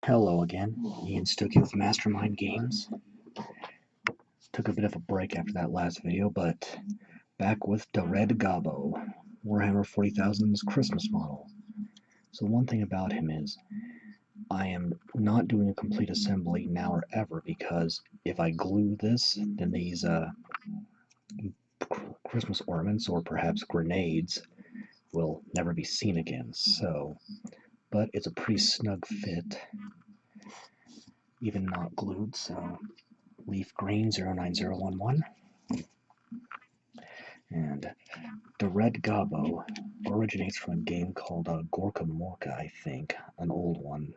Hello again, Ian Stuckey with Mastermind Games. Took a bit of a break after that last video, but back with the Red Gobbo, Warhammer 40,000's Christmas model. So one thing about him is, I am not doing a complete assembly now or ever, because if I glue this, then these Christmas ornaments, or perhaps grenades, will never be seen again. But it's a pretty snug fit, even not glued, so Leaf Green 09011. And the Red Gobbo originates from a game called Gorka Morka, I think, an old one.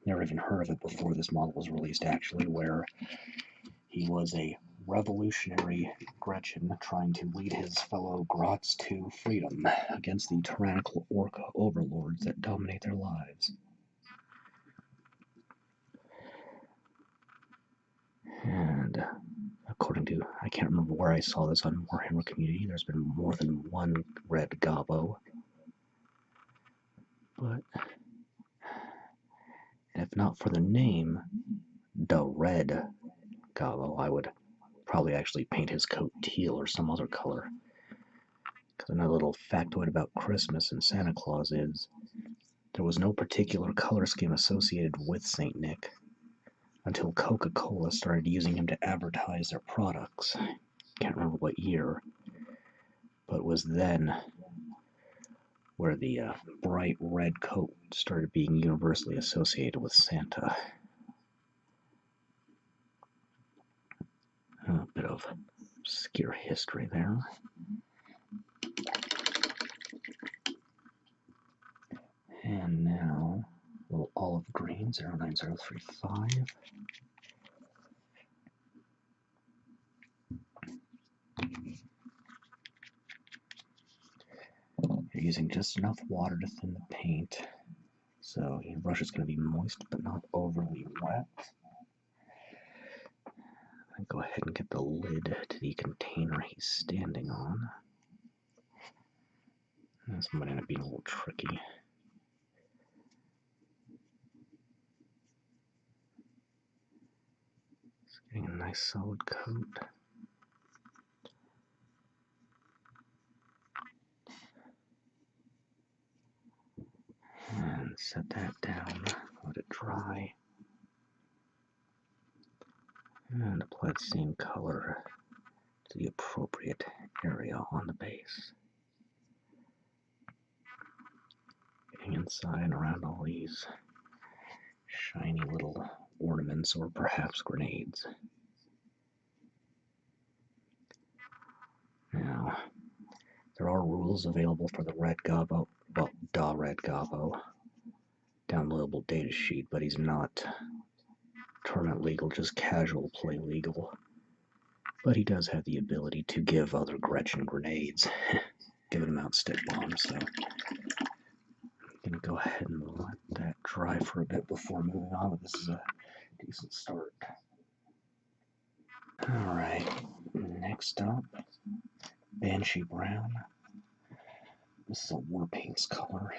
Never even heard of it before this model was released, actually, where he was a revolutionary Gretchen trying to lead his fellow Grots to freedom against the tyrannical orc overlords that dominate their lives. And according to, I can't remember where I saw this on Warhammer Community, there's been more than one Red Gobbo. But if not for the name, the Red Gobbo, I would probably actually paint his coat teal or some other color. Because another little factoid about Christmas and Santa Claus is, there was no particular color scheme associated with St. Nick until Coca-Cola started using him to advertise their products. Can't remember what year, but it was then where the bright red coat started being universally associated with Santa. A bit of obscure history there. And now, a little olive green 09035. You're using just enough water to thin the paint, so your brush is going to be moist but not overly wet. And go ahead and get the lid to the container he's standing on. This might end up being a little tricky. Just getting a nice solid coat. And set that down, let it dry. And apply the same color to the appropriate area on the base. Getting inside and around all these shiny little ornaments or perhaps grenades. Now, there are rules available for the Red Gobbo, well, the Red Gobbo, downloadable datasheet, but he's not tournament legal, just casual play legal. But he does have the ability to give other Gretchen grenades, giving them out stick bombs, so I'm going to go ahead and let that dry for a bit before moving on, but this is a decent start. Alright, next up, Banshee Brown. This is a war paints color.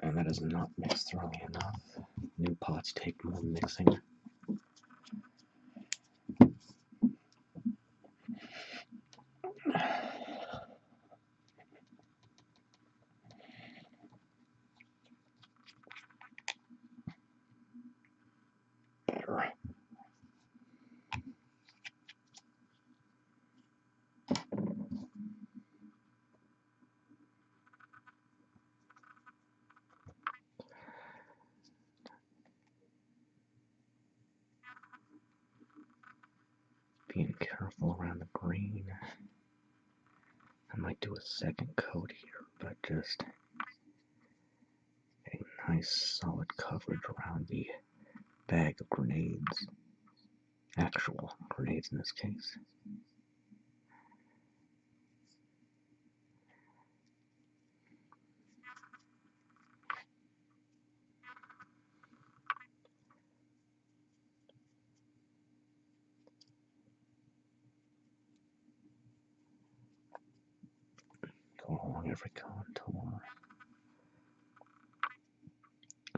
And that is not mixed thoroughly enough. New pots take more mixing. Better. Being careful around the green. I might do a second coat here, but just a nice solid coverage around the bag of grenades. Actual grenades in this case. Ivory contour.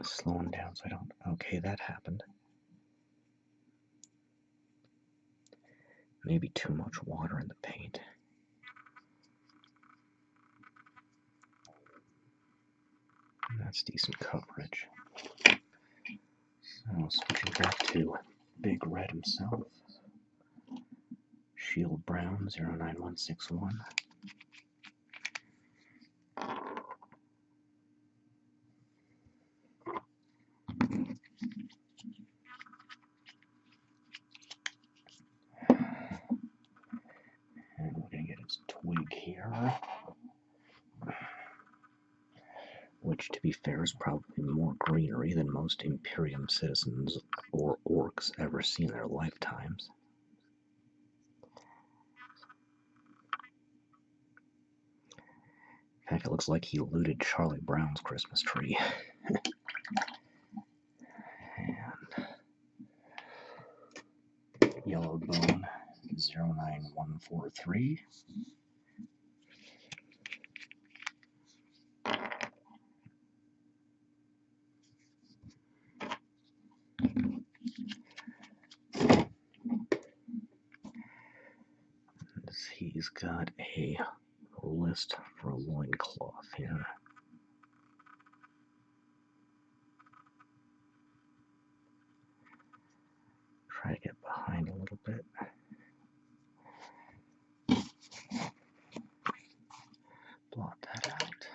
Slowing down so I don't... Okay, that happened. Maybe too much water in the paint. That's decent coverage. So, switching back to Big Red himself. Shield Brown 09161. And we're going to get his twig here. Which, to be fair, is probably more greenery than most Imperium citizens or orcs ever see in their lifetimes. In fact, it looks like he looted Charlie Brown's Christmas tree. And Yellow Bone 09143. He's got a list for a loincloth here. Try to get behind a little bit. Blot that out.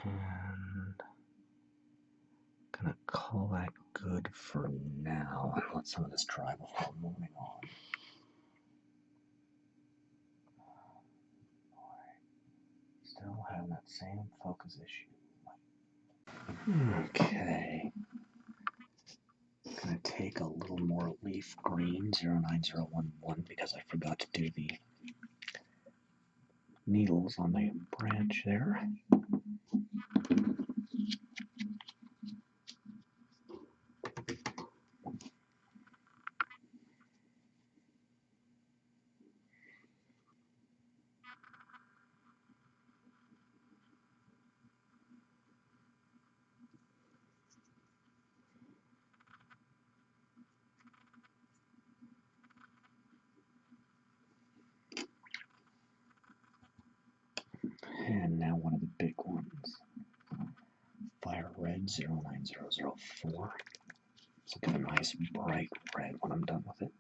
And gonna call that good for now and let some of this dry before moving on. Still having that same focus issue. Okay. Gonna take a little more leaf green 09011 because I forgot to do the needles on the branch there. And now one of the big ones. Fire Red 09004. It's looking a nice bright red when I'm done with it.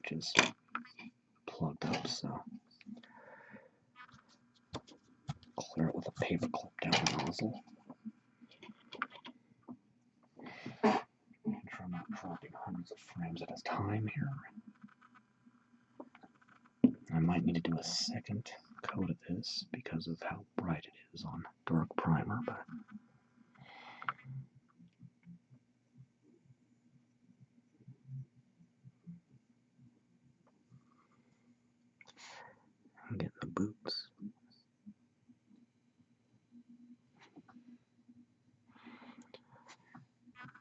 Just plugged up, so clear it with a paper clip down the nozzle. Make sure I'm not dropping hundreds of frames at a time here. I might need to do a second coat of this because of how bright it is on dark primer, but I'm getting the boots.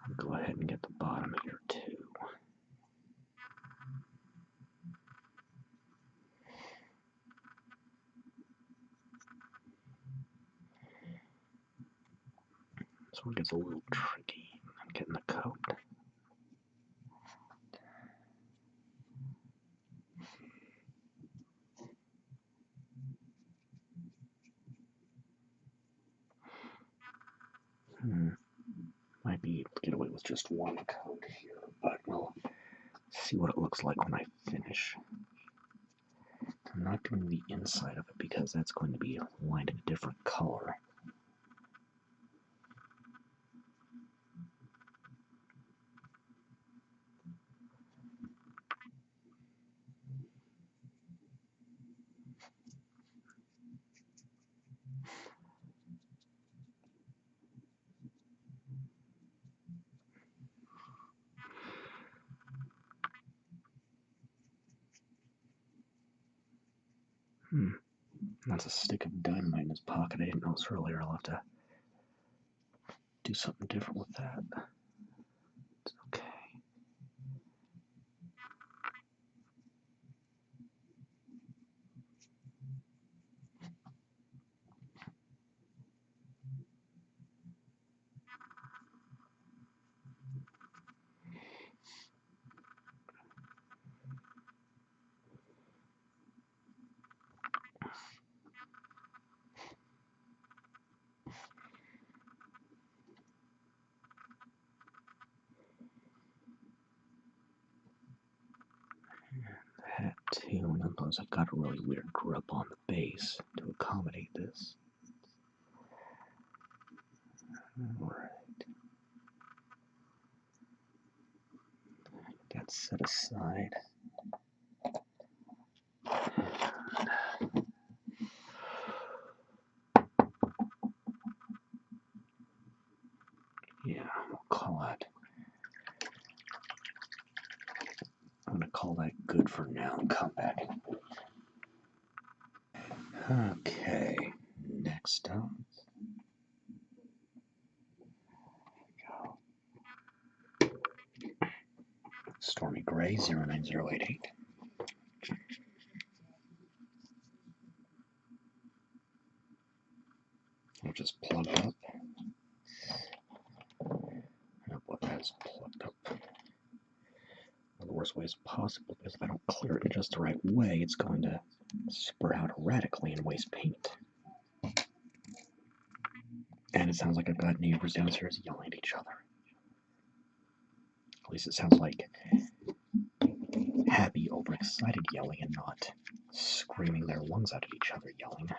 I'll go ahead and get the bottom here too. This one gets a little tricky. I'm getting the coat. Might be able to get away with just one coat here, but we'll see what it looks like when I finish. I'm not doing the inside of it because that's going to be lined in a different color. That's a stick of dynamite in his pocket. I didn't notice earlier. I'll have to do something different with that. It's okay. Sometimes I've got a really weird grip on the base to accommodate this. Alright. That's set aside. Yeah, we'll call it. I'm going to call that good for now and come back. Okay, next up. Stormy Gray 09088. I'll just plug up. What that's plugged up. One of the worst ways possible, because if I don't clear it in just the right way, it's going to spread out erratically and waste paint. And it sounds like I've got neighbors downstairs yelling at each other. At least it sounds like happy, overexcited yelling and not screaming their lungs out at each other yelling.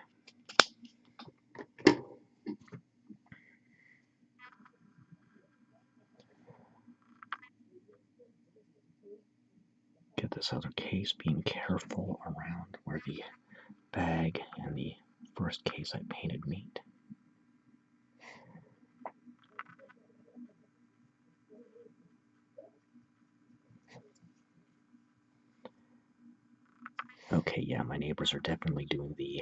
Get this other case, being careful around where the bag and the first case I painted meet. Okay, yeah, my neighbors are definitely doing the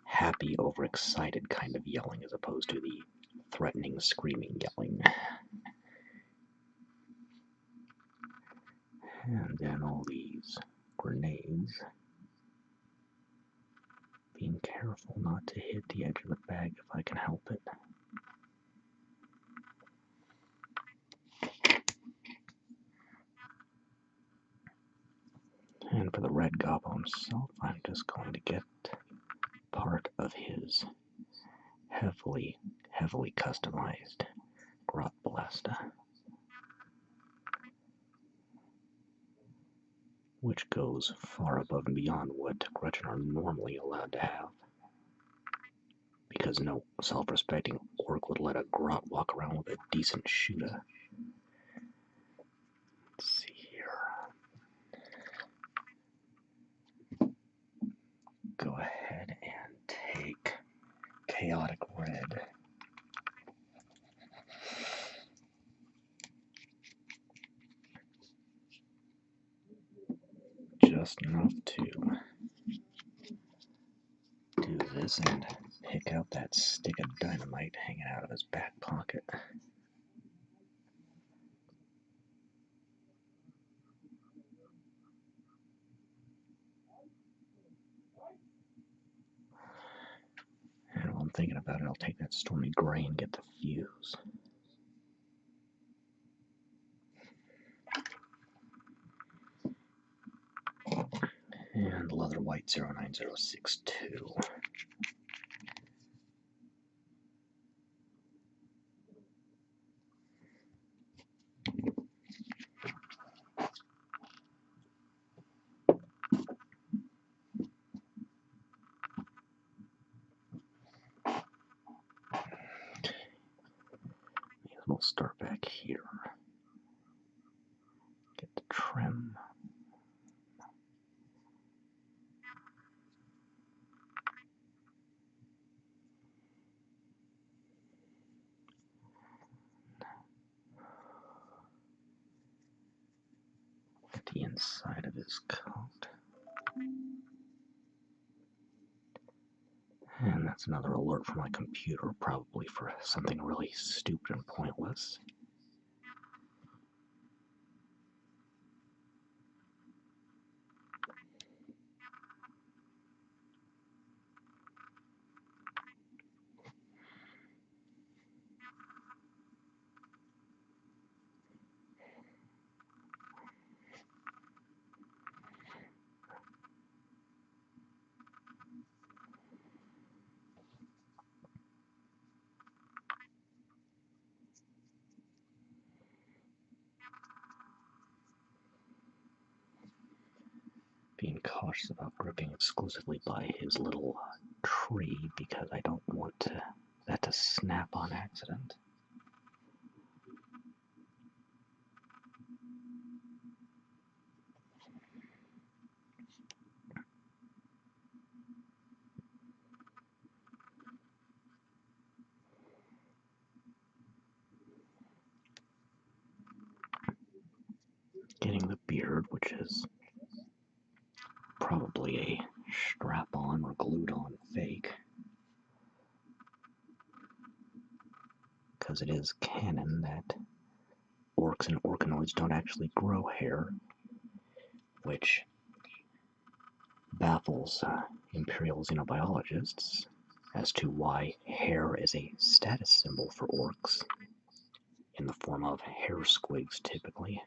happy, overexcited kind of yelling as opposed to the threatening, screaming yelling. And then all these grenades. Being careful not to hit the edge of the bag if I can help it. And for the Red Gobbo himself, I'm just going to get part of his heavily customized Grot Ballista, which goes far above and beyond what Gretchen are normally allowed to have. Because no self-respecting orc would let a grot walk around with a decent shooter. Let's see here. Go ahead and take Chaotic Red. Just enough to do this and pick out that stick of dynamite hanging out of his back pocket. And while I'm thinking about it, I'll take that Stormy Gray and get the fuse. And Leather White 09062. We'll start back here. Get the trim. Get the inside of his coat. And that's another alert from my computer, probably for something really stupid and pointless. being cautious about gripping exclusively by his little tree because I don't want that to snap on accident. Getting the beard, which is probably a strap-on or glued-on fake, because it is canon that orcs and orcanoids don't actually grow hair, which baffles imperial xenobiologists as to why hair is a status symbol for orcs, in the form of hair squigs typically.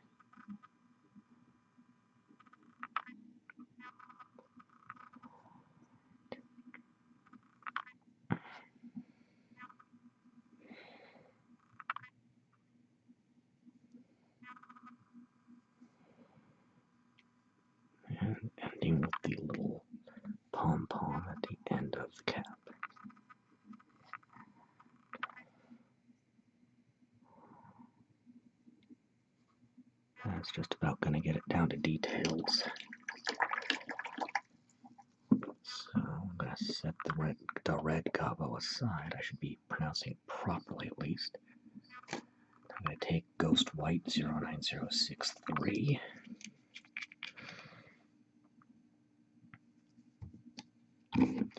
And ending with the little pom-pom at the end of the cap. That's just about going to get it down to details. So I'm going to set the Red Gobbo aside. I should be pronouncing it properly at least. I'm going to take Ghost White 09063. And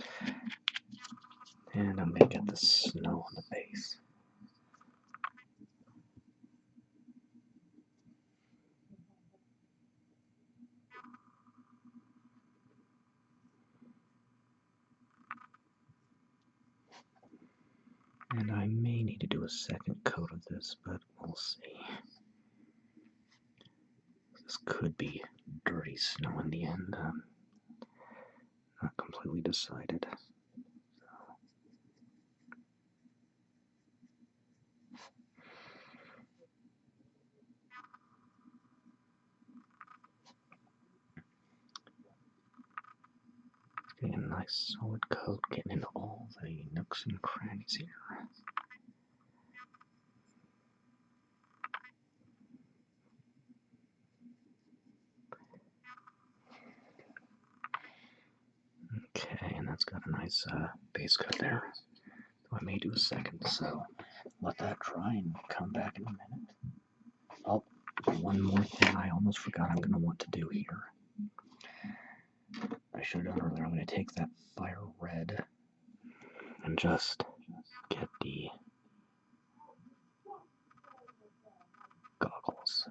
I'm going to get the snow on the base. And I may need to do a second coat of this, but we'll see. This could be dirty snow in the end. Not completely decided. Getting a nice solid coat, getting into all the nooks and crannies here. Okay, and that's got a nice base coat there. I may do a second, so let that dry and come back in a minute. Oh, one more thing I almost forgot I'm going to want to do here. I should have done earlier. I'm going to take that fire red and just get the goggles.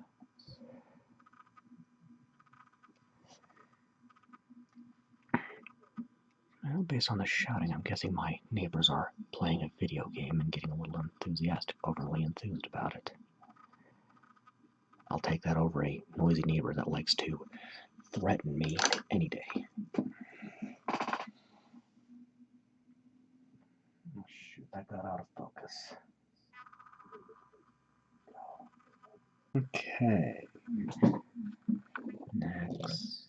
Well, based on the shouting, I'm guessing my neighbors are playing a video game and getting a little enthusiastic, overly enthused about it. I'll take that over a noisy neighbor that likes to threaten me any day. Oh, shoot, that got out of focus. Okay. Next.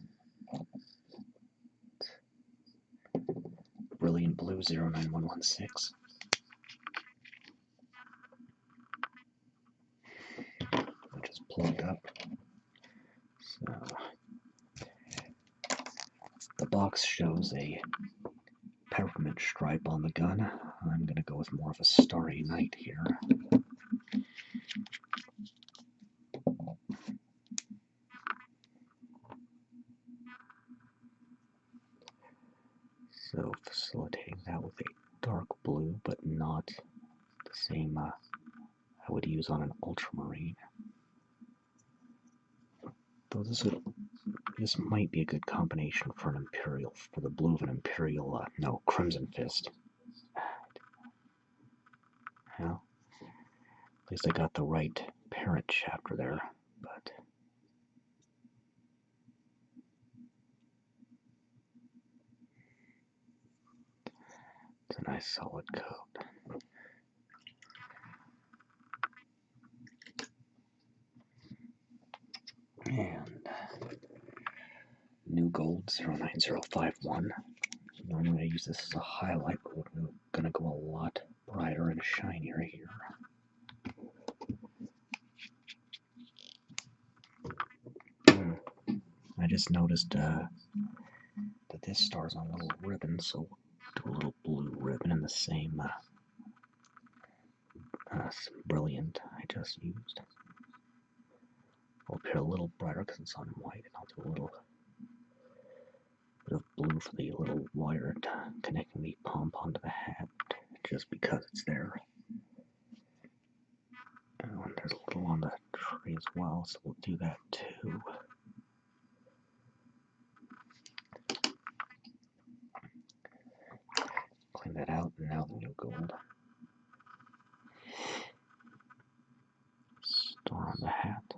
Brilliant Blue 09116. Which is plugged up. So the box shows a peppermint stripe on the gun. I'm going to go with more of a starry night here. So facilitating that with a dark blue, but not the same I would use on an ultramarine. Though this might be a good combination for an Imperial, for the blue of an Imperial, no, Crimson Fist. Well, at least I got the right parent chapter there, but it's a nice solid coat. And new Marigold 09051. Normally I use this as a highlight, but we're going to go a lot brighter and shinier here. I just noticed that this star's on a little ribbon, so we'll do a little blue ribbon in the same brilliant I just used. I'll appear a little brighter because it's on white, and I'll do a little bit of blue for the little wire connecting the pom-pom to the hat, just because it's there. Oh, and there's a little on the tree as well, so we'll do that too. Clean that out, and now the new gold. Star on the hat.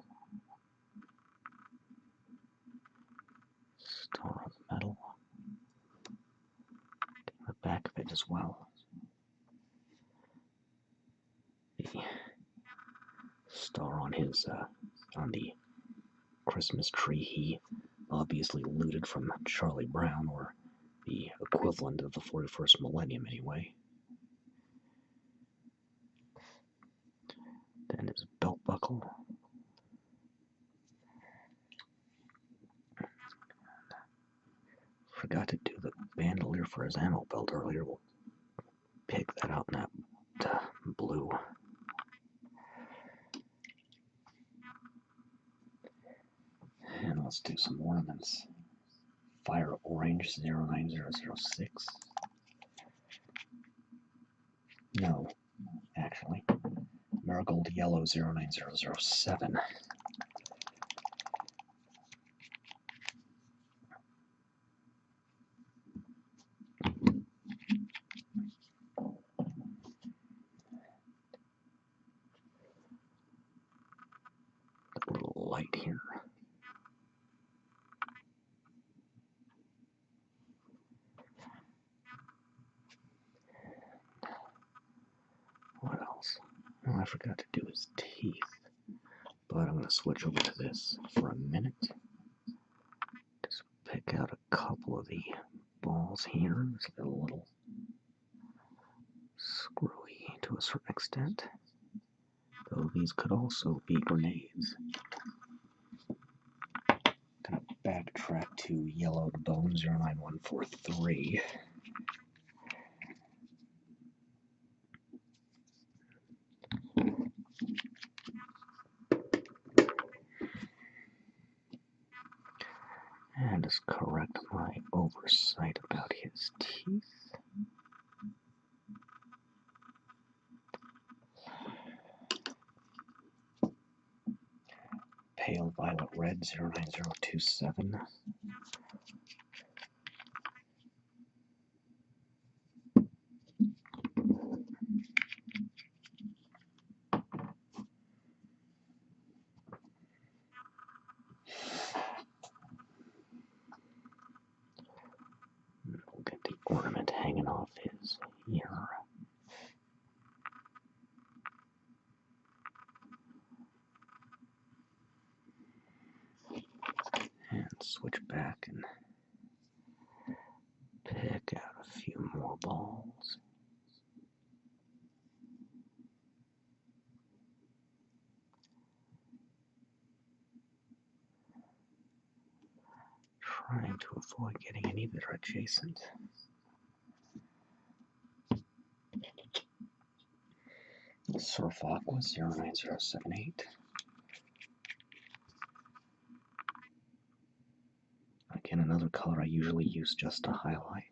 Star on the metal. The back of it as well. The star on his on the Christmas tree he obviously looted from Charlie Brown, or the equivalent of the 41st millennium anyway. Then his belt buckle. Forgot to do the bandolier for his ammo belt earlier. We'll pick that out in that blue. And let's do some ornaments. Fire Orange 09006. No, actually. Marigold Yellow 09007. A little light here. What else? Oh, I forgot to do his teeth. But I'm going to switch over to this for a minute. Just pick out a couple of the balls here. It's a little screwy to a certain extent. Though these could also be grenades. Gonna backtrack to Yellow Bone 09143. And just correct my oversight about his teeth. Pale Violet Red 09027. We'll get the ornament hanging off his ear. And switch back and pick out a few more balls. Trying to avoid getting any that are adjacent. Surf Aqua 09078. Again, another color I usually use just to highlight.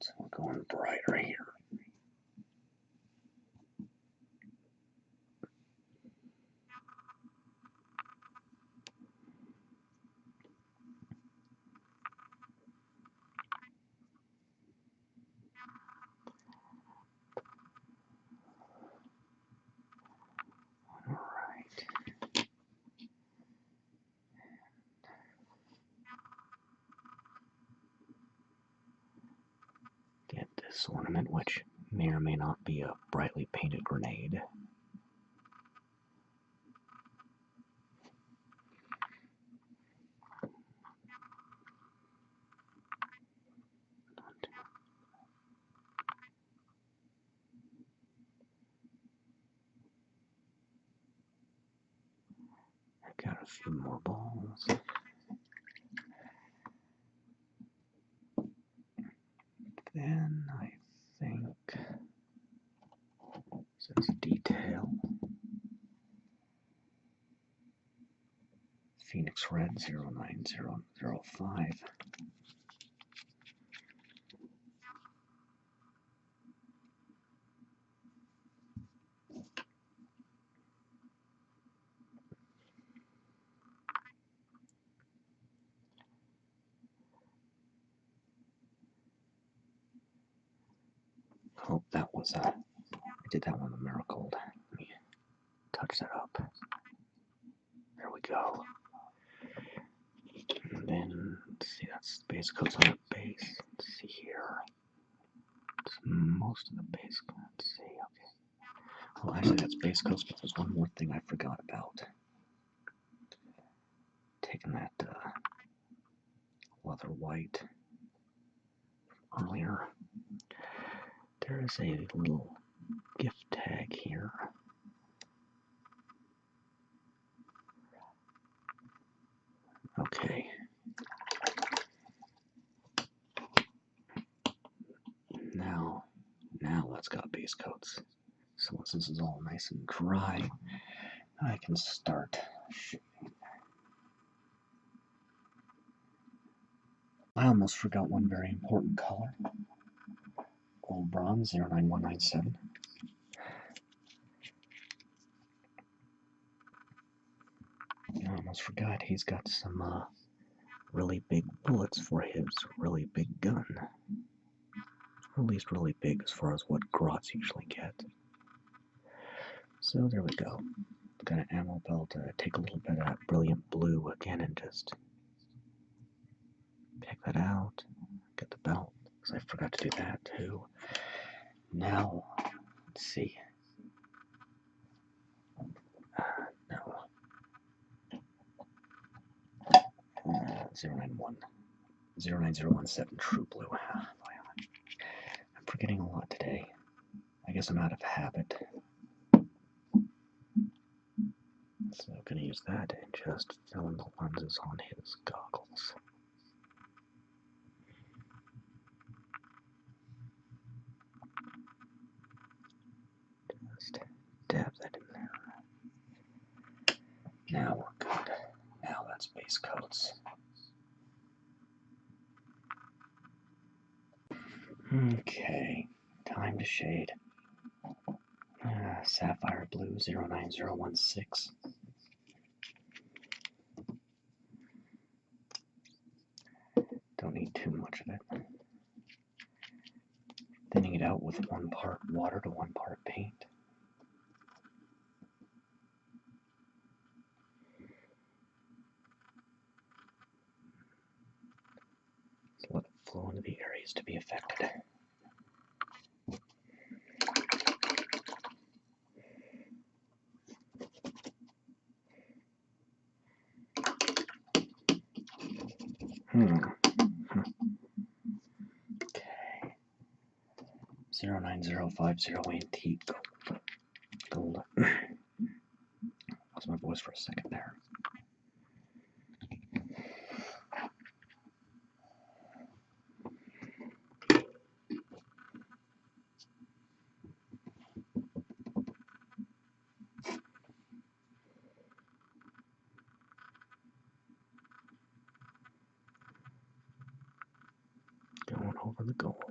So we're going brighter here. This ornament, which may or may not be a brightly painted grenade. Got a few more balls. Then I think since detail, Phoenix Red 09005. Oh, that was I did that one with Marigold. Let me touch that up. There we go. And then, let's see, that's base coats on the base. Let's see here. It's most of the base coat. Let's see, okay. Well, actually, that's base coats, but there's one more thing I forgot about. Taking that leather white from earlier. There is a little gift tag here. Okay. Now that's got base coats. So once this is all nice and dry, I can start shooting. I almost forgot one very important color. Gold Bronze 09197. I almost forgot he's got some really big bullets for his really big gun. Or at least really big as far as what grots usually get. So there we go. Got an ammo belt. Take a little bit of that brilliant blue again and just pick that out. Get the belt, because I forgot to do that too. Now, let's see. No. 09017 True Blue. I'm forgetting a lot today. I guess I'm out of habit. So I'm going to use that and just fill in the lenses on his goggles. Just dab that in there. Now we're good. Now that's base coats. Okay, time to shade. Sapphire Blue 09016. Don't need too much of it. Thinning it out with 1 part water to 1 part paint. So let it flow into the areas to be affected. Okay. 09050 antique gold. Lost my voice for a second there. Going over the gold.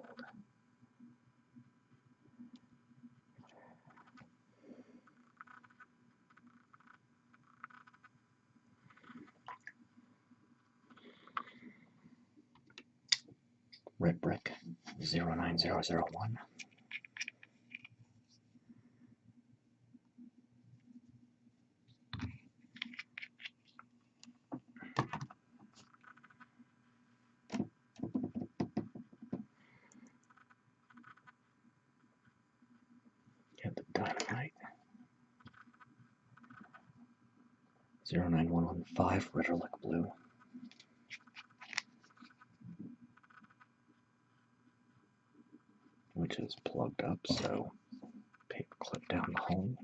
Red brick 09001. Get the dynamite. 09115 Ritterlich blue. Which is plugged up, so paper clip down the hole.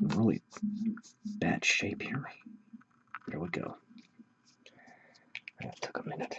really bad shape here. There we go. That took a minute.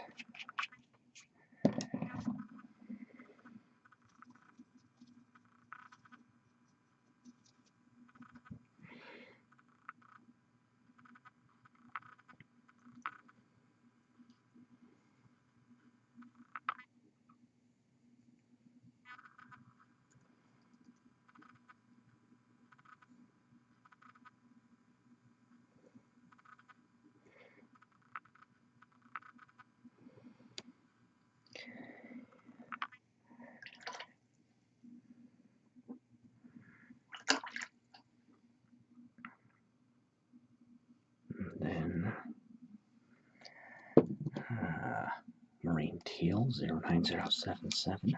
Then Marine Teal 09077.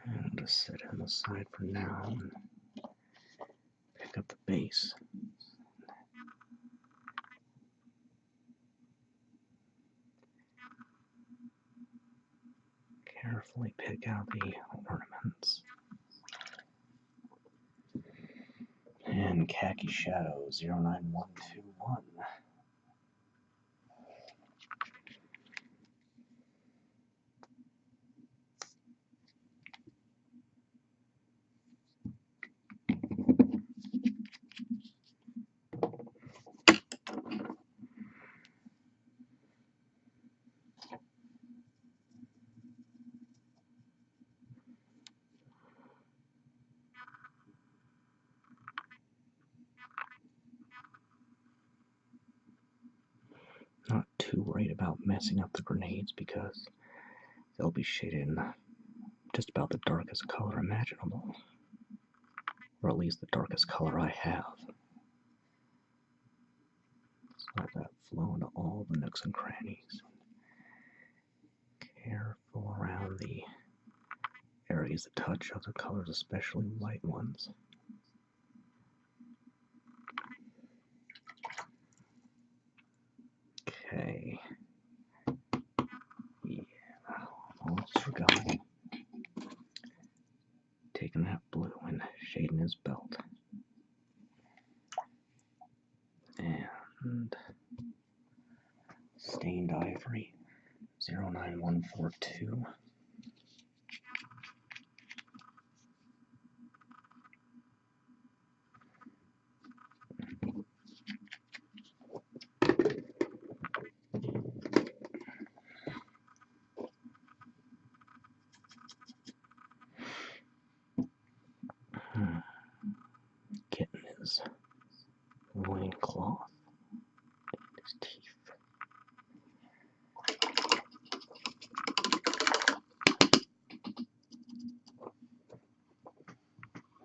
And I'll just set it on the side for now and pick up the base. Carefully pick out the ornaments. And Khaki Shadow 09121. Not too worried about messing up the grenades because they'll be shaded in just about the darkest color imaginable. Or at least the darkest color I have. So let that flow into all the nooks and crannies. Careful around the areas that touch other colors, especially white ones. Okay. Yeah, almost forgot. Taking that blue and shading his belt. And Stained Ivory 09142. Getting his loincloth, his teeth.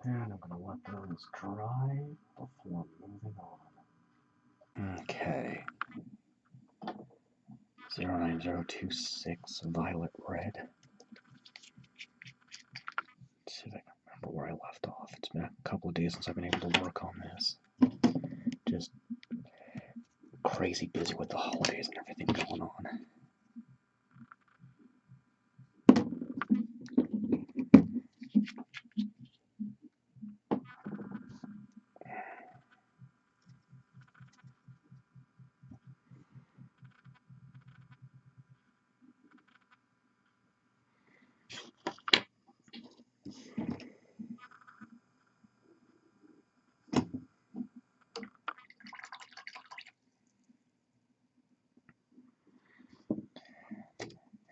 And I'm going to let those dry before moving on. Okay. 09026 Violet Red. Let's see if I can remember where I left off. It's been a couple of days since I've been able to work on this. Just crazy busy with the holidays and everything going on.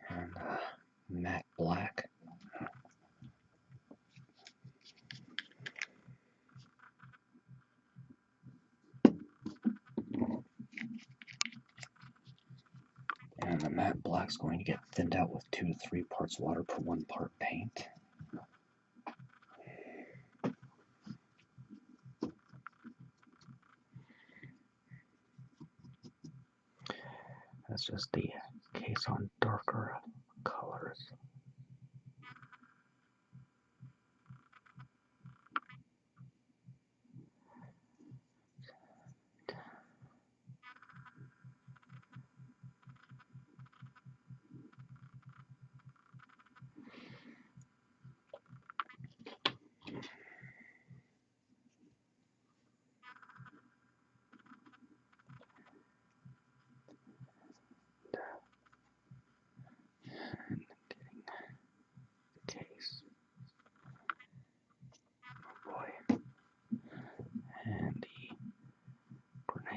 And matte black. And the matte black's going to get thinned out with 2 to 3 parts water per 1 part paint. That's just the case on darker colors.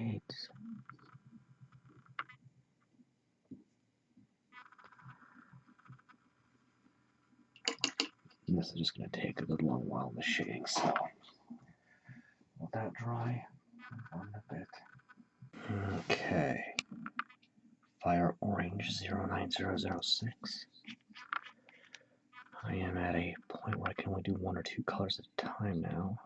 shades. This is just going to take a good long while in the shading, so let that dry. On a bit. Okay. Fire Orange 09006. I am at a point where I can only do 1 or 2 colors at a time now.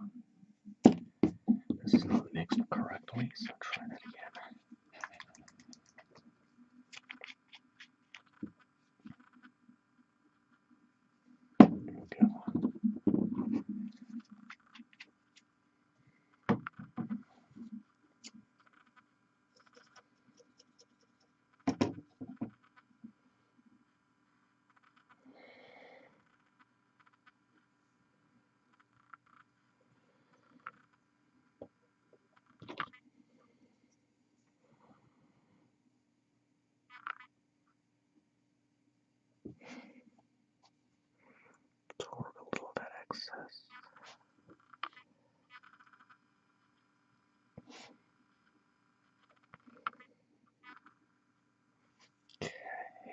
This is not mixed correctly, so I'll try that again. There we go. Absorb a little of that excess.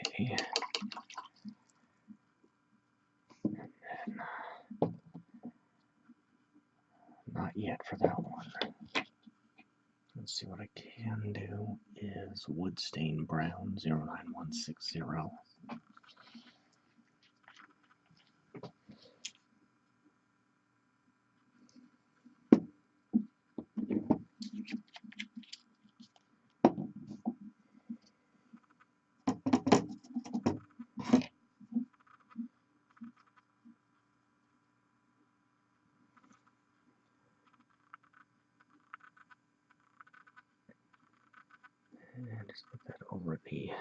Okay. And then, not yet for that one. Let's see, what I can do is Woodstain Brown 09160. And just put that over the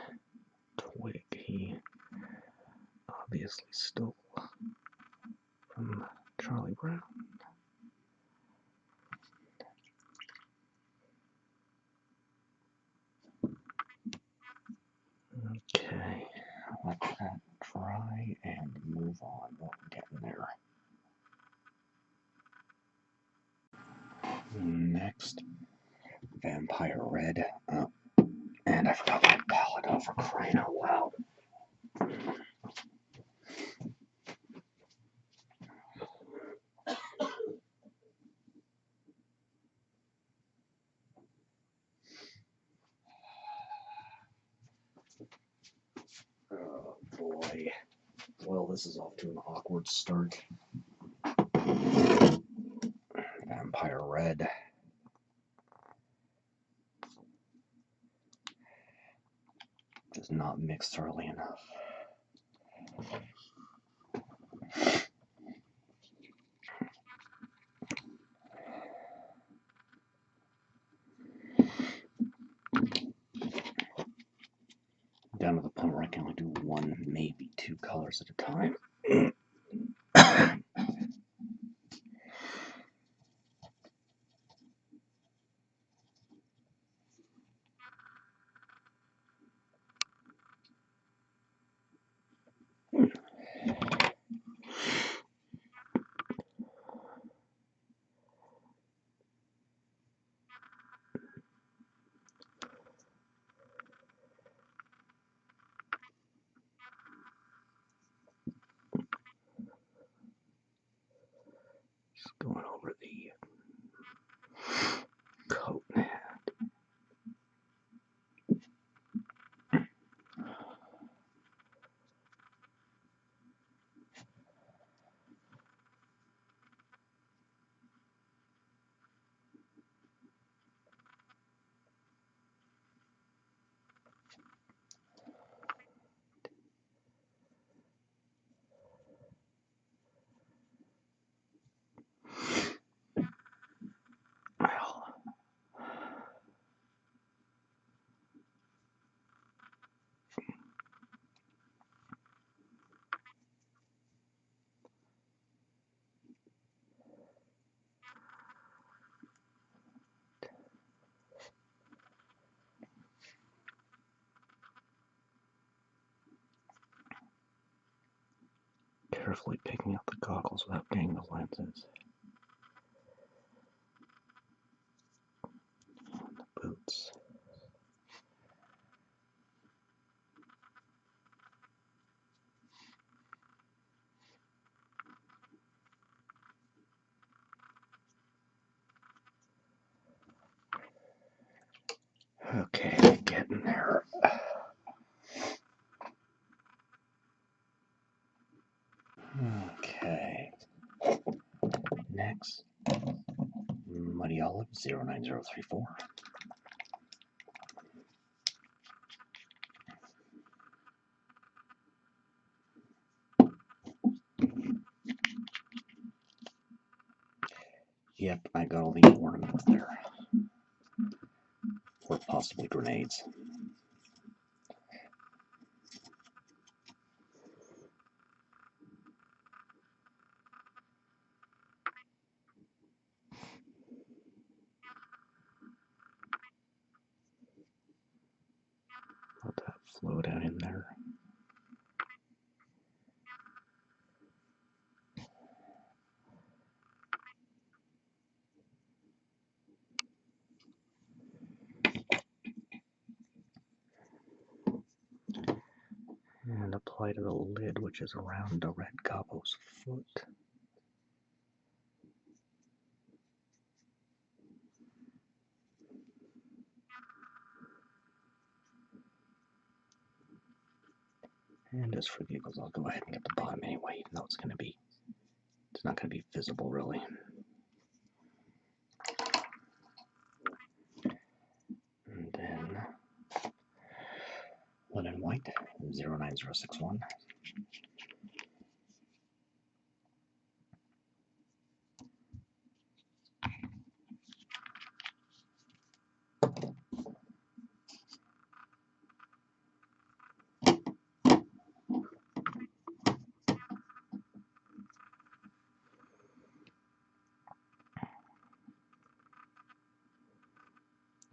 twig he obviously stole from Charlie Brown. Okay, let that dry and move on. We're getting there. Next, Vampire Red. And I forgot my palette. Oh, for crying out loud. Oh boy. Well, this is off to an awkward start. Vampire Red. Does not mix thoroughly enough. Down to the point where I can only do 1, maybe 2 colors at a time. Just going over the coat and hat. Carefully picking up the goggles without getting the lenses. And the boots. whites. Okay, getting there. Okay. Next, Muddy Olive 09034. Yep, I got all the ornaments there. Or possibly grenades. Let that flow down in there. And apply to the lid, which is around the Red Gobbo's foot. And as for giggles, I'll go ahead and get the bottom anyway, even though it's not going to be visible really. And then linen white 09061.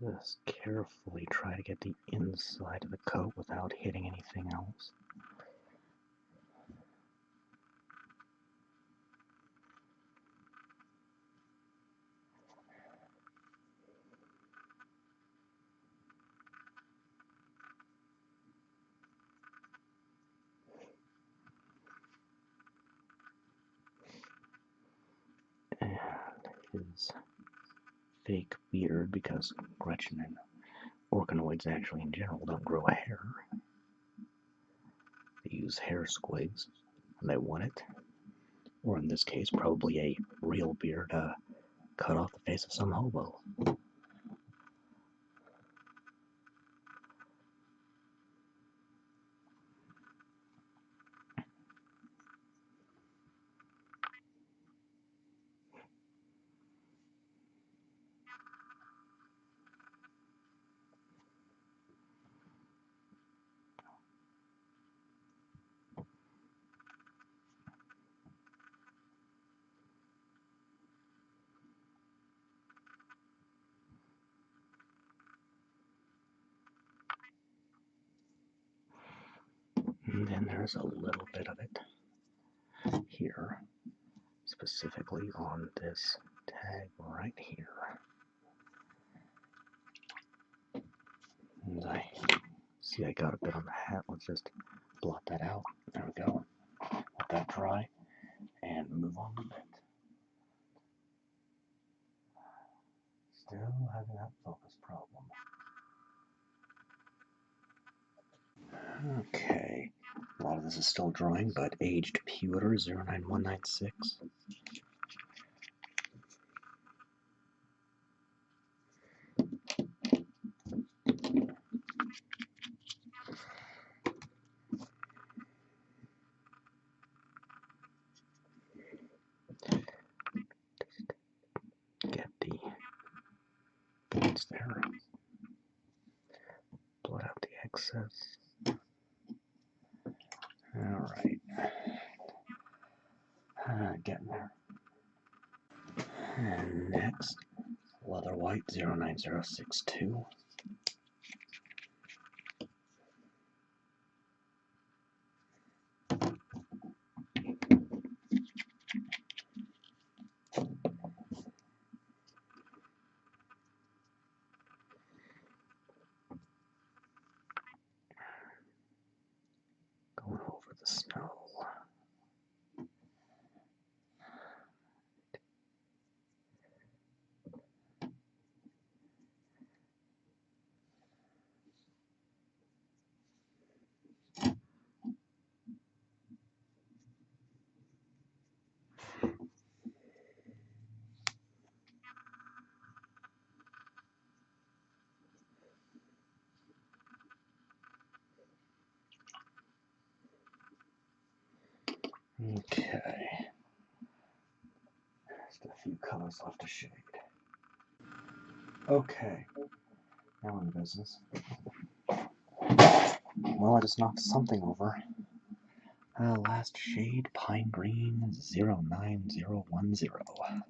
Just carefully try to get the inside of the coat without hitting anything else. And his fake beard, because Gretchen and organoids actually in general don't grow a hair. They use hair squigs when they want it. Or in this case, probably a real beard cut off the face of some hobo. And then there's a little bit of it here, specifically on this tag right here. And I see I got a bit on the hat. Let's just blot that out. There we go. Let that dry and move on with it. Still having that focus problem. Okay. A lot of this is still drying, but aged Pewter 09196. Get the points there. Blot out the excess. Alright. Getting there. And next, Leather White 09062. Okay. Just a few colors left to shade. Okay. Now in business. Well, I just knocked something over. Last shade, Pine Green 09010.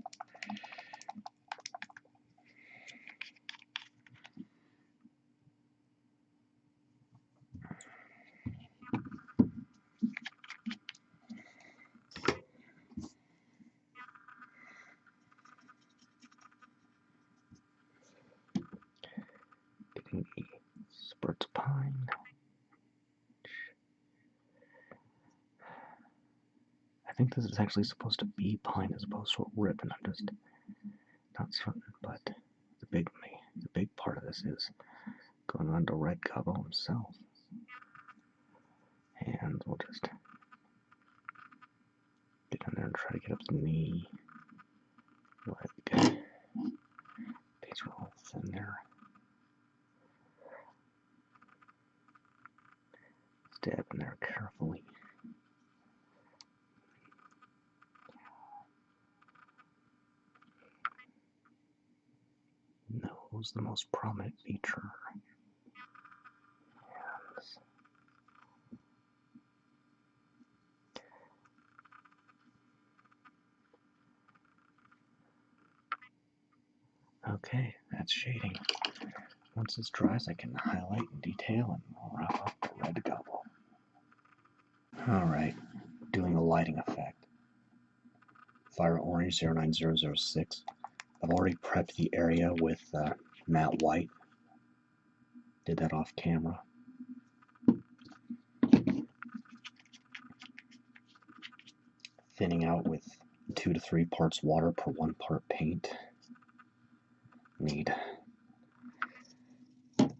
Getting the spurts of pine. I think this is actually supposed to be pine as opposed to a rip, and I'm just not certain, but the big part of this is going on to Red Gobbo himself. And we'll just get in there and try to get up the knee, leg. These are all thin there. Stab in there carefully. Nose, the most prominent feature. Yes. Okay, that's shading. Once this dries, I can highlight and detail and wrap up the Red Gobbo. Alright, doing a lighting effect. Fire Orange 09006. I've already prepped the area with matte white. Did that off camera. Thinning out with 2 to 3 parts water per 1 part paint. Need not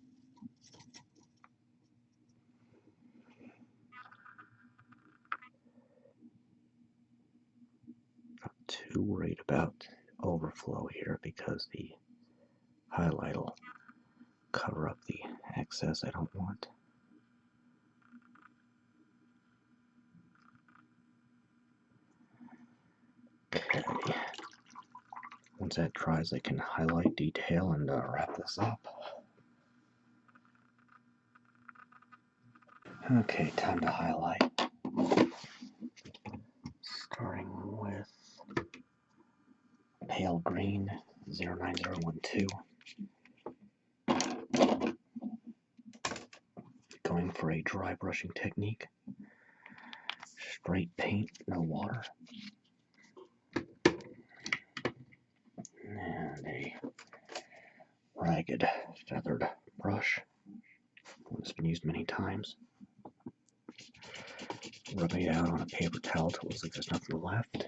too worried about overflow here because the highlight will cover up the excess I don't want. Okay. Once that dries, I can highlight, detail, and wrap this up. Okay, time to highlight. Starting with pale green 09012. Going for a dry brushing technique. Straight paint, no water. And a ragged feathered brush. One that's been used many times. Rubbing it out on a paper towel till it looks like there's nothing left.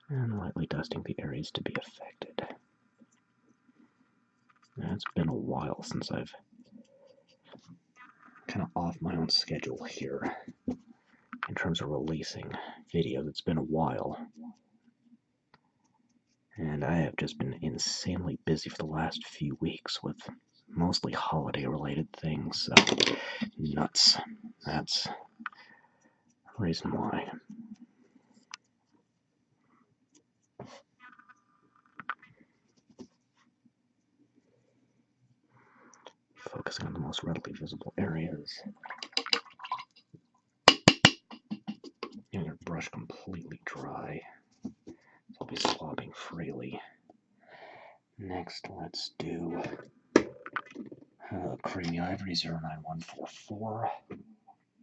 And lightly dusting the areas to be affected. Now, it's been a while since I've kind of off my own schedule here in terms of releasing videos. It's been a while. And I have just been insanely busy for the last few weeks with mostly holiday-related things, so nuts. That's the reason why. Focusing on the most readily visible areas. Getting your brush completely dry. So I'll be swabbing freely. Next, let's do Creamy Ivory 09144.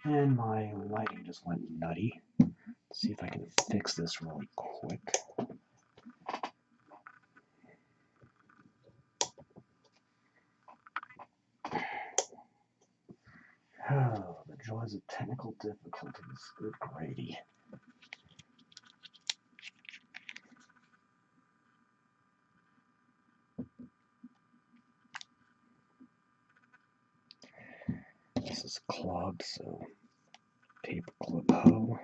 And my lighting just went nutty. Let's see if I can fix this really quick. Oh, the joys of technical difficulties. Good Grady. This is clogged, so paper clip hoe.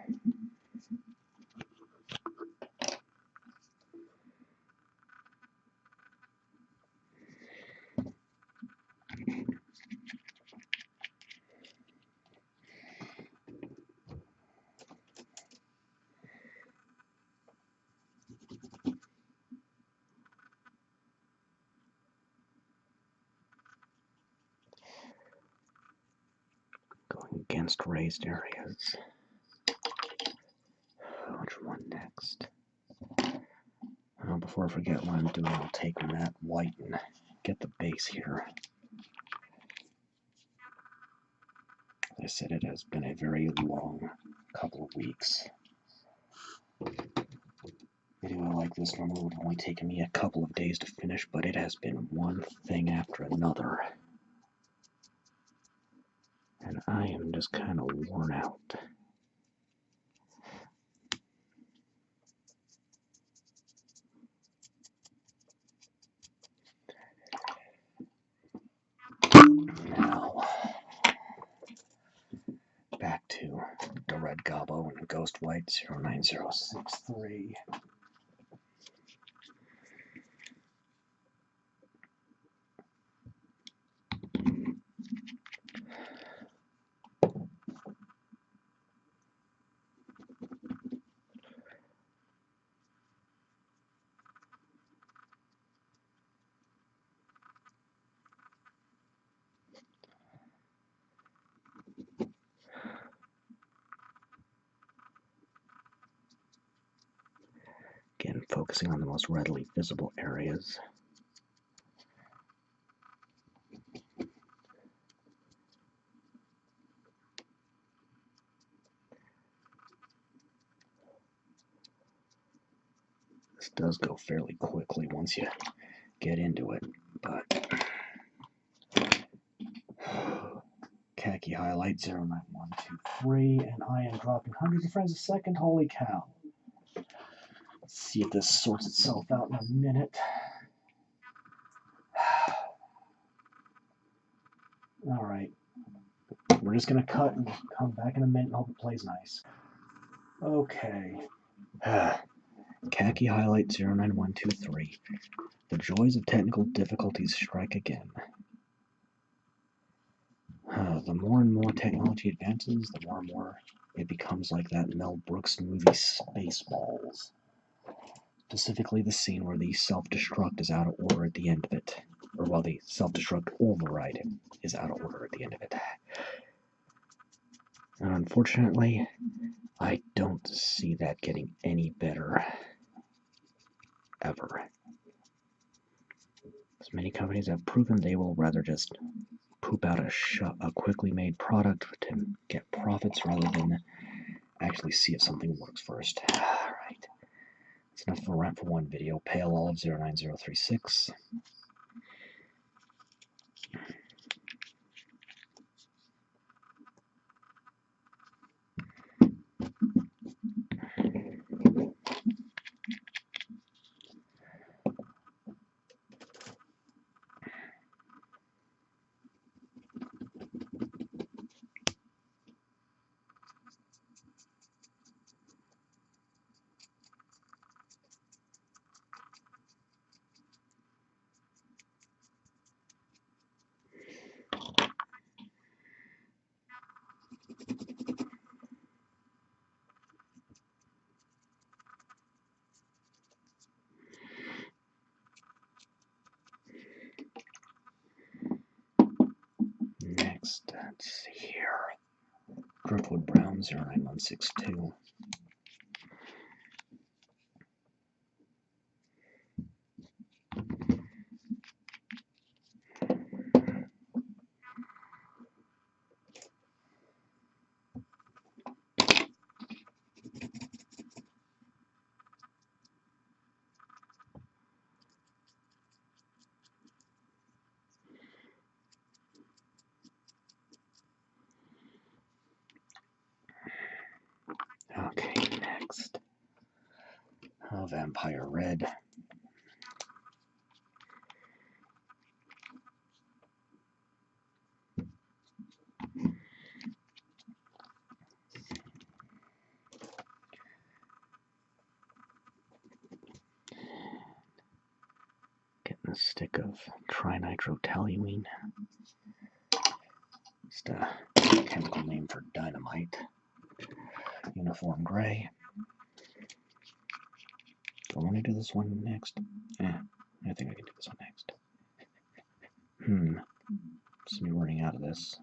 advanced raised areas. Which one next? Well, before I forget what I'm doing, I'll take that white and get the base here. As I said, it has been a very long couple of weeks. Video like this normally would have only taken me a couple of days to finish, but it has been one thing after another. And I am just kind of worn out. Now, back to the Red Gobbo and Ghost White 09063. Again, focusing on the most readily visible areas. This does go fairly quickly once you get into it, but khaki highlight 09123, and I am dropping hundreds of frames a second. Holy cow. Let's see if this sorts itself out in a minute. Alright. We're just going to cut and come back in a minute and hope it plays nice. Okay. Khaki highlight 09123. The joys of technical difficulties strike again. The more and more technology advances, the more and more it becomes like that Mel Brooks movie Spaceballs. Specifically the scene where the self-destruct is out of order at the end of it. Or while the self-destruct override is out of order at the end of it. And unfortunately, I don't see that getting any better ever. As many companies have proven, they will rather just poop out a quickly made product to get profits rather than actually see if something works first. Alright. That's enough for rent for one video. Pale Olive 09036. Next, let's see here. Driftwood Brown 09162. Okay, next. Vampire Red. Getting a stick of trinitrotoluene. Just a chemical name for dynamite. Uniform gray. Do I want to do this one next? I think I can do this one next. Just me running out of this.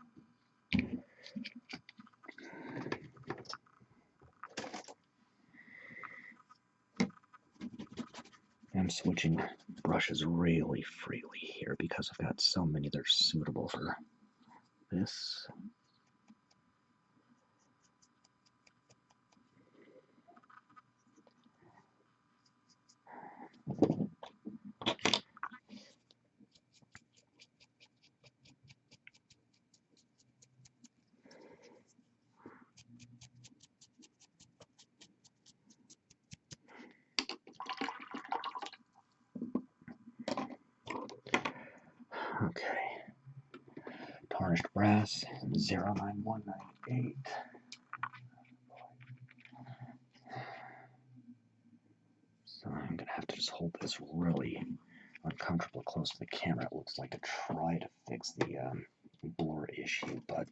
I'm switching brushes really freely here because I've got so many that are suitable for this. Okay. Tarnished brass 09198. So I'm gonna have to just hold this really uncomfortable close to the camera. It looks like to try to fix the blur issue, but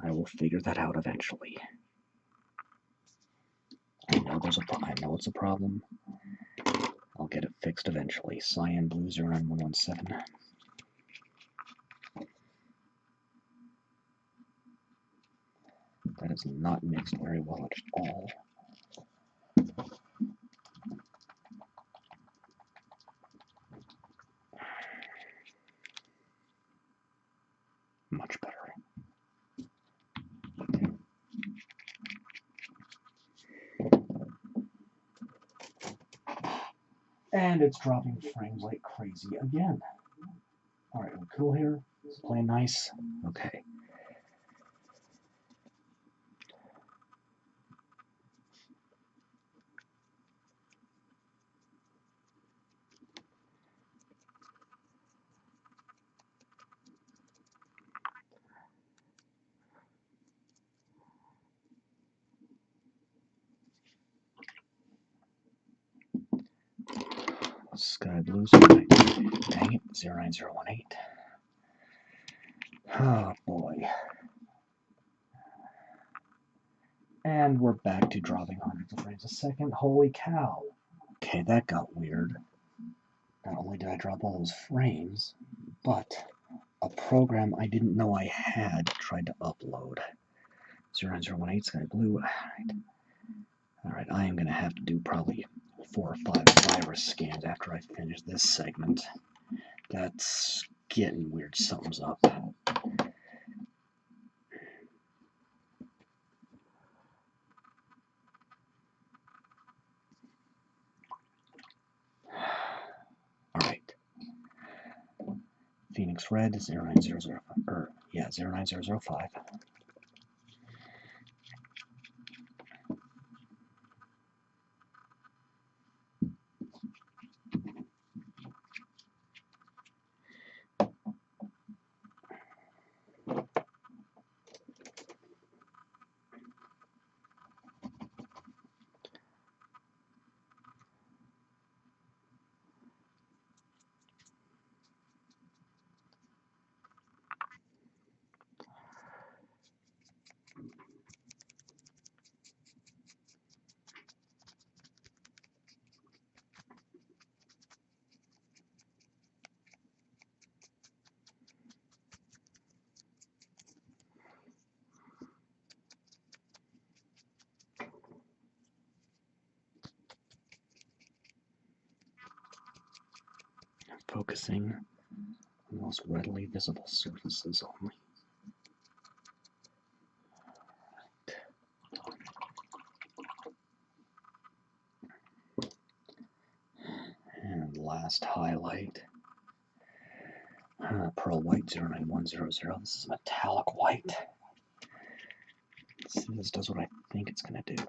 I will figure that out eventually. I know it's a problem. I'll get it fixed eventually. Cyan blue 09117. That is not mixed very well at all. Much better. And it's dropping frames like crazy again. Alright, we're cool here. It's playing nice. Okay. Sky blue, dang it, 09018. Oh boy. And we're back to dropping hundreds of frames a second. Holy cow. Okay, that got weird. Not only did I drop all those frames, but a program I didn't know I had tried to upload. 09018 Sky Blue. Alright, I am going to have to do probably 4 or 5 virus scans after I finish this segment. That's getting weird. Something's up. Alright. Phoenix Red 09005. 09005. Focusing on the most readily visible surfaces only. And last highlight. Pearl White 09100. This is metallic white. Let's see if this does what I think it's going to do.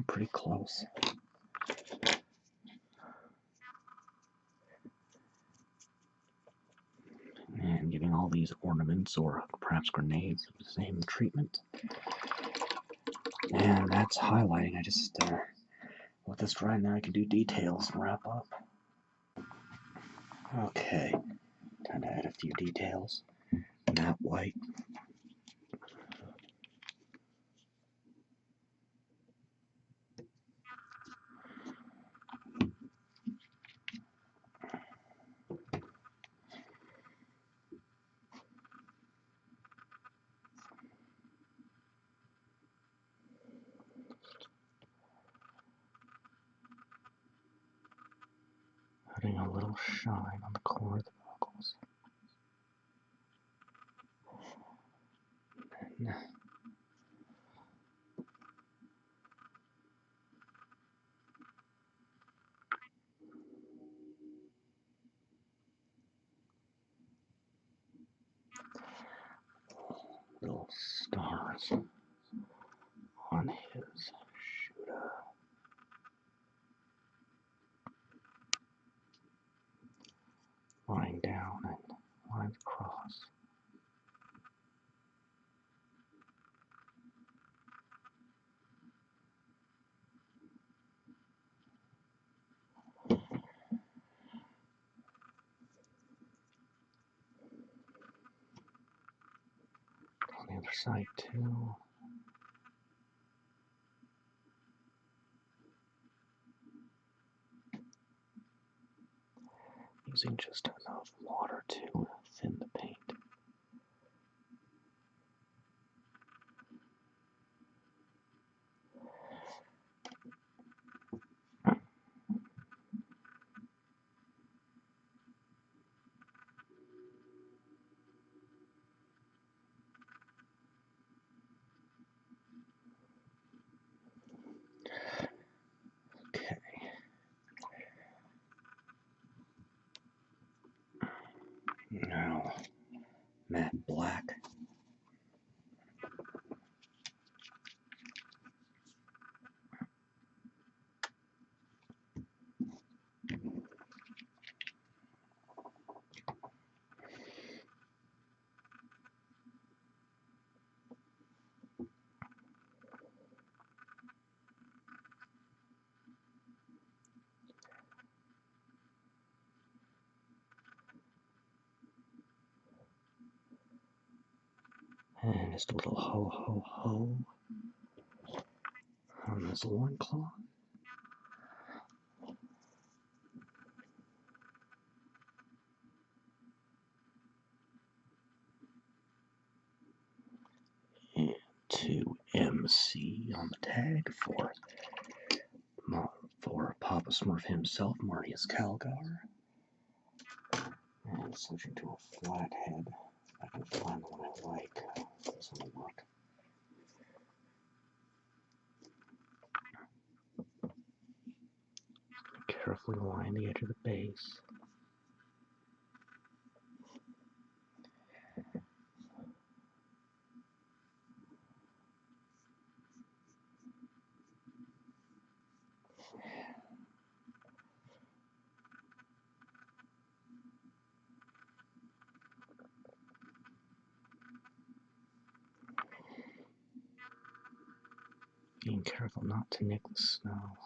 Pretty close. And getting all these these ornaments or perhaps grenades of the same treatment. And that's highlighting. I just let this dry, and then I can do details and wrap up. Okay, time to add a few details. Matte white. Putting a little shine on the corner of the goggles. And little stars on his shooter. Line down and lines across. On the other side too. Using just enough water to thin the paint. Okay. Now, matte black. And just a little ho ho ho on this loincloth. And 2MC on the tag for Papa Smurf himself, Martius Calgar. And switching to a flat head. I can find the one I like. This one will work. Carefully line the edge of the base. Being careful not to nick the snow.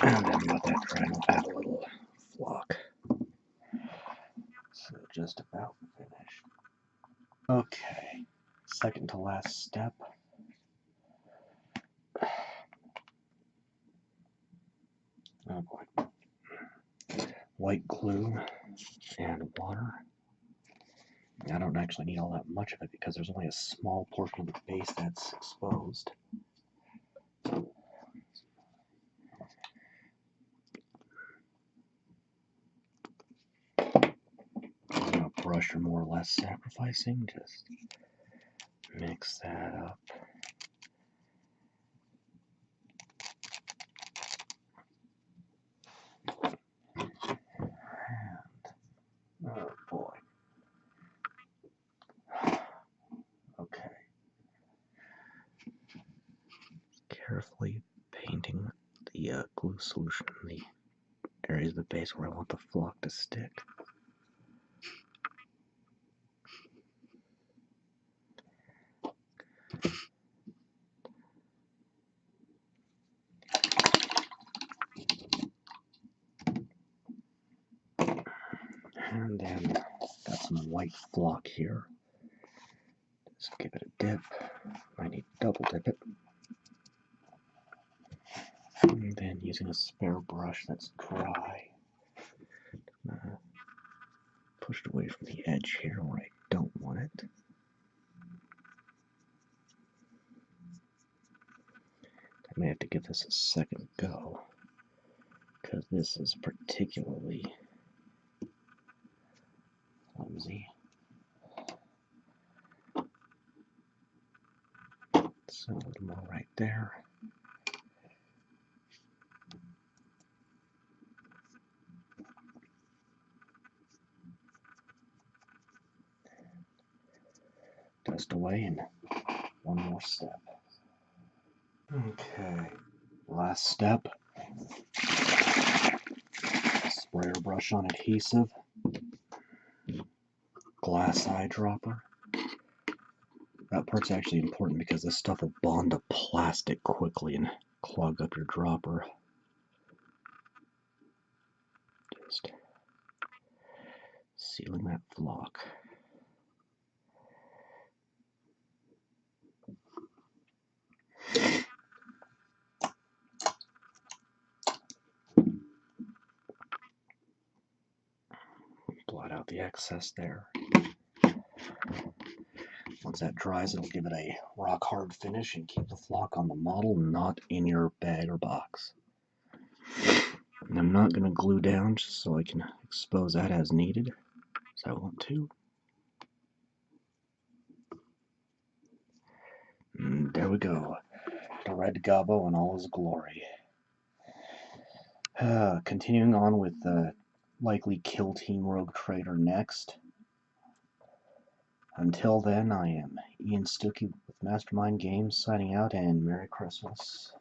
And then let that dry and add a little flock. So just about finished. Okay, second to last step. Oh boy. White glue and water. I don't actually need all that much of it because there's only a small portion of the base that's exposed. No brush or more or less sacrificing, just mix that up. And, oh boy. Okay. Carefully painting the glue solution in the areas of the base where I want the flock to stick. And got some white flock here. Just give it a dip. I need to double dip it. And then using a spare brush that's dry, push it away from the edge here where I don't want it. I may have to give this a second go, because this is particularly clumsy. So a little more right there. Dust away and one more step. Okay, last step. Sprayer brush on adhesive. Glass eyedropper. That part's actually important because this stuff will bond to plastic quickly and clog up your dropper. Just sealing that flock. Blot out the excess there. Once that dries, it'll give it a rock hard finish and keep the flock on the model, not in your bag or box. And I'm not going to glue down just so I can expose that as needed, as I want to. And there we go. The Red Gobbo in all his glory. Continuing on with the likely Kill Team Rogue Trader next. Until then, I am Ian Stuckey with Mastermind Games signing out, and Merry Christmas.